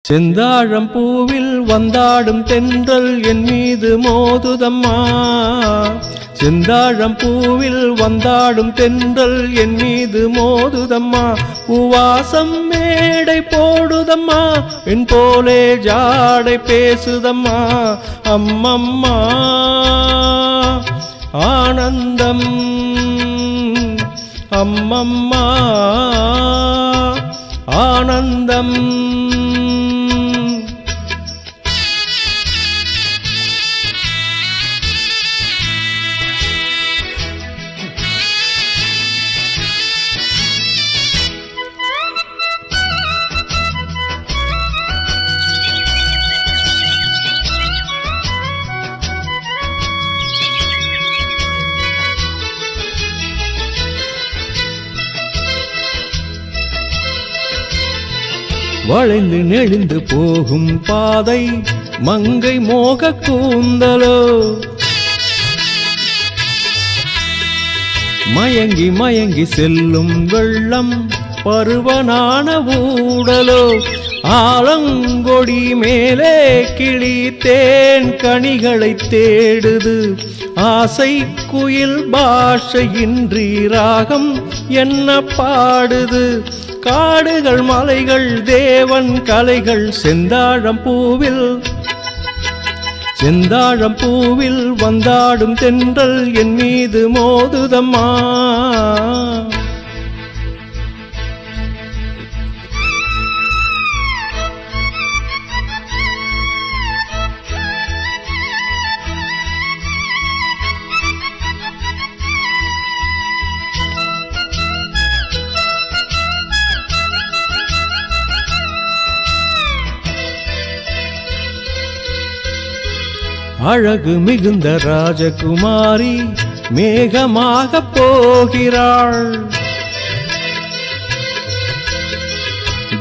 செந்தாழம் பூவில் வந்தாடும் தென்றல் என் மீது மோதுதம்மா. செந்தாழம் பூவில் வந்தாடும் தென்றல் என் மீது மோதுதம்மா. பூவாசம் மேடை போடுதம்மா, பெண் போலே ஜாடை பேசுதம்மா. அம்மம்மா ஆனந்தம், அம்மம்மா ஆனந்தம். வளைந்து நெளிந்து போகும் பாதை மங்கை மோக கூந்தலோ, மயங்கி மயங்கி செல்லும் வெள்ளம் பருவனான ஊடலோ. ஆலங்கொடி மேலே கிளி தேன் கனிகளை தேடுது, ஆசை குயில் பாஷையின்றி ராகம் என்ன பாடுது. காடுகள் மலைகள் தேவன் கலைகள் செந்தாழம் பூவில், செந்தாழம் பூவில் வந்தாடும் தென்றல் என் மீது மோதுதம்மா. அழகு மிகுந்த ராஜகுமாரி மேகமாக போகிறாள்,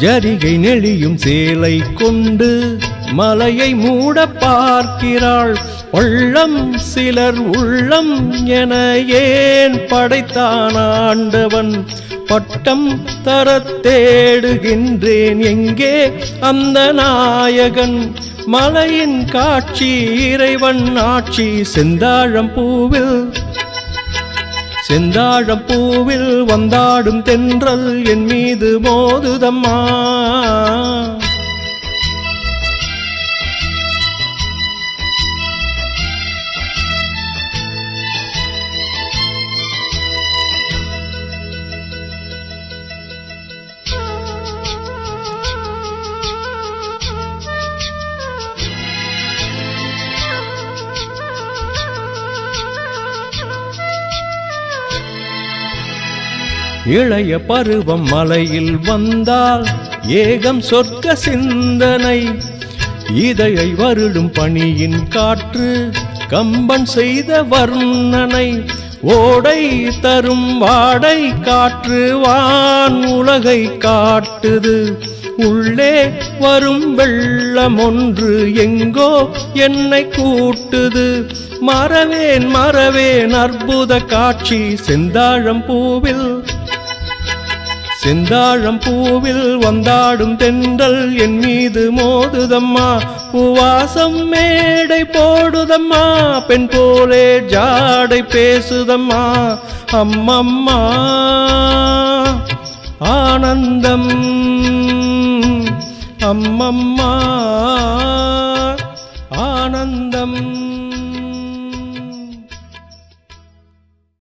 ஜரிகை நெளியும் சேலை கொண்டு மலையை மூட பார்க்கிறாள். உள்ளம் சிலர் உள்ளம் என ஏன் படைத்தான் ஆண்டவன், பட்டம் தர தேடுகின்றேன் எங்கே அந்த நாயகன். மலையின் காட்சி இறைவன் ஆட்சி செந்தாழம் பூவில், செந்தாழம் பூவில் வந்தாடும் தென்றல் என் மீது மோதுதம்மா. இளைய பருவம் மலையில் வந்தால் ஏகம் சொர்க்க சிந்தனை, இதழை வருடும் பனியின் காற்று கம்பன் செய்த வர்ணனை. ஓடை தரும் வாடை காற்று வான் உலகை காட்டுது, உள்ளே வரும் வெள்ளம் ஒன்று எங்கோ என்னை கூட்டுது. மறவேன் மறவேன் அற்புத காட்சி செந்தாழம் பூவில், செந்தாழம் பூவில் வந்தாடும் தென்றல் என் மீது மோதுதம்மா. பூவாசம் மேடை போடுதம்மா, பெண் போலே ஜாடை பேசுதம்மா. அம்மம்மா ஆனந்தம், அம்மம்மா ஆனந்தம்.